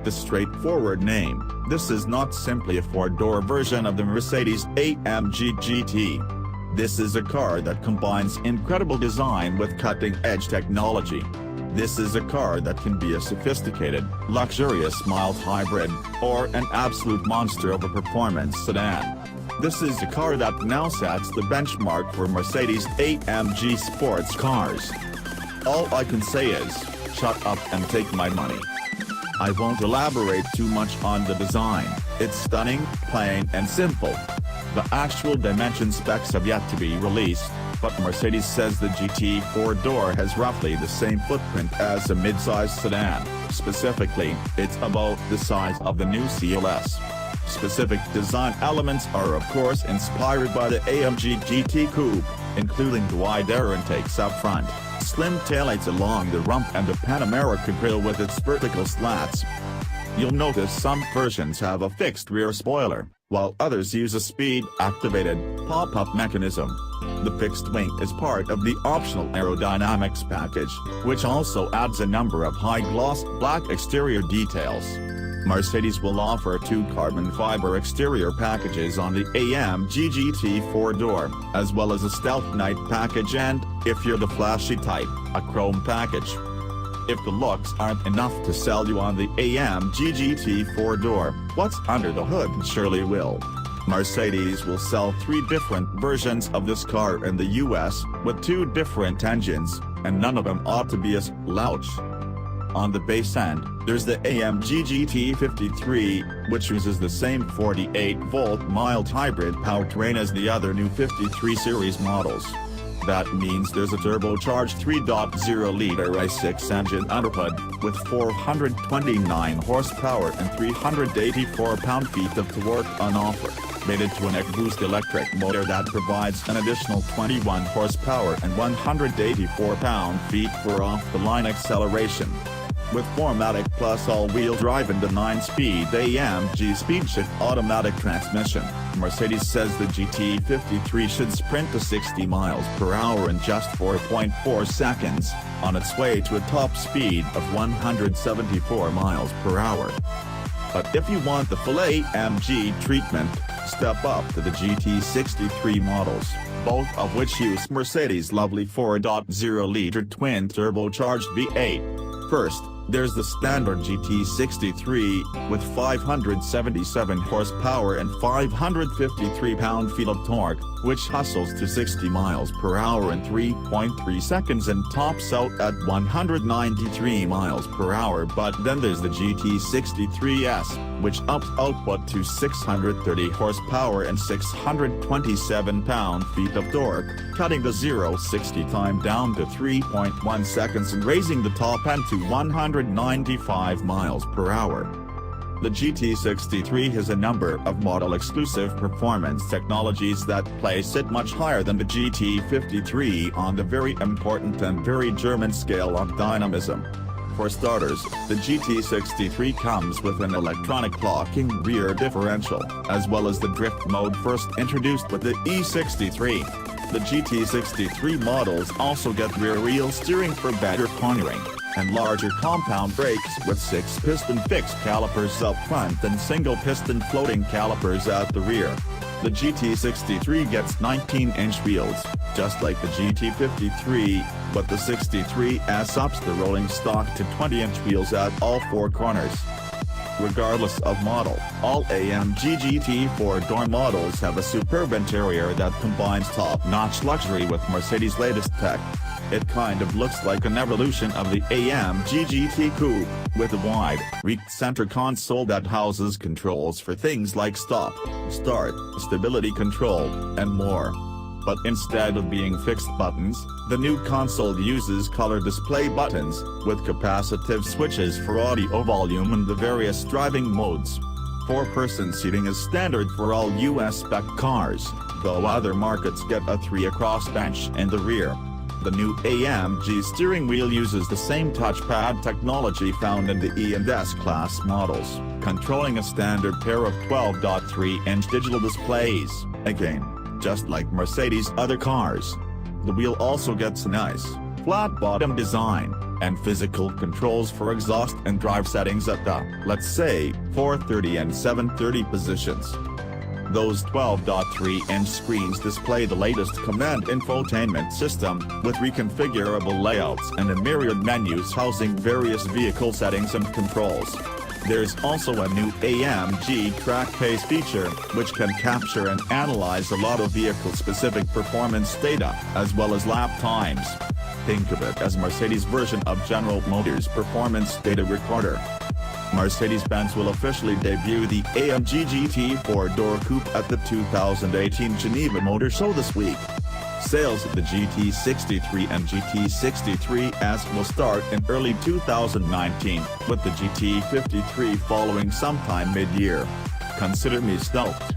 Despite the straightforward name, this is not simply a four-door version of the Mercedes AMG GT. This is a car that combines incredible design with cutting-edge technology. This is a car that can be a sophisticated, luxurious mild hybrid, or an absolute monster of a performance sedan. This is a car that now sets the benchmark for Mercedes AMG sports cars. All I can say is, shut up and take my money. I won't elaborate too much on the design, it's stunning, plain and simple. The actual dimension specs have yet to be released, but Mercedes says the GT 4-door has roughly the same footprint as a mid-size sedan. Specifically, it's about the size of the new CLS. Specific design elements are of course inspired by the AMG GT Coupe, including the wide air intakes up front, slim taillights along the rump and a Pan America grille with its vertical slats. You'll notice some versions have a fixed rear spoiler, while others use a speed-activated, pop-up mechanism. The fixed wing is part of the optional aerodynamics package, which also adds a number of high-gloss black exterior details. Mercedes will offer two carbon fiber exterior packages on the AMG GT 4-door, as well as a stealth night package and, if you're the flashy type, a chrome package. If the looks aren't enough to sell you on the AMG GT 4-door, what's under the hood surely will. Mercedes will sell 3 different versions of this car in the US, with 2 different engines, and none of them ought to be a slouch. On the base end, there's the AMG GT 53, which uses the same 48-volt mild hybrid powertrain as the other new 53 series models. That means there's a turbocharged 3.0-liter I6 engine underhood, with 429 horsepower and 384 pound-feet of torque on offer, mated to an EcoBoost electric motor that provides an additional 21 horsepower and 184 pound-feet for off-the-line acceleration. With 4MATIC plus all-wheel drive and the 9-speed AMG SpeedShift automatic transmission, Mercedes says the GT53 should sprint to 60 miles per hour in just 4.4 seconds, on its way to a top speed of 174 miles per hour. But if you want the full AMG treatment, step up to the GT63 models, both of which use Mercedes' lovely 4.0-liter twin-turbocharged V8. First, there's the standard GT63, with 577 horsepower and 553 pound-feet of torque, which hustles to 60 miles per hour in 3.3 seconds and tops out at 193 miles per hour. But then there's the GT63S, which ups output to 630 horsepower and 627 pound-feet of torque, cutting the 0-60 time down to 3.1 seconds and raising the top end to 195 miles per hour. The GT63 has a number of model-exclusive performance technologies that place it much higher than the GT53 on the very important and very German scale of dynamism. For starters, the GT63 comes with an electronic locking rear differential, as well as the drift mode first introduced with the E63. The GT63 models also get rear-wheel steering for better cornering, and larger compound brakes with 6-piston fixed calipers up front and single-piston floating calipers at the rear. The GT63 gets 19-inch wheels, just like the GT53, but the 63S ups the rolling stock to 20-inch wheels at all 4 corners. Regardless of model, all AMG GT 4-door models have a superb interior that combines top-notch luxury with Mercedes' latest tech. It kind of looks like an evolution of the AMG GT Coupe, with a wide, reeked center console that houses controls for things like stop, start, stability control, and more. But instead of being fixed buttons, the new console uses color display buttons, with capacitive switches for audio volume and the various driving modes. 4-person seating is standard for all US spec cars, though other markets get a 3-across bench in the rear. The new AMG steering wheel uses the same touchpad technology found in the E and S class models, controlling a standard pair of 12.3-inch digital displays, again, just like Mercedes' other cars. The wheel also gets a nice, flat-bottom design, and physical controls for exhaust and drive settings at the, let's say, 430 and 730 positions. Those 12.3-inch screens display the latest command infotainment system, with reconfigurable layouts and a myriad menus housing various vehicle settings and controls. There's also a new AMG Track Pace feature, which can capture and analyze a lot of vehicle-specific performance data, as well as lap times. Think of it as Mercedes' version of General Motors' performance data recorder. Mercedes-Benz will officially debut the AMG GT 4-door coupe at the 2018 Geneva Motor Show this week. Sales of the GT63 and GT63S will start in early 2019, with the GT53 following sometime mid-year. Consider me stoked.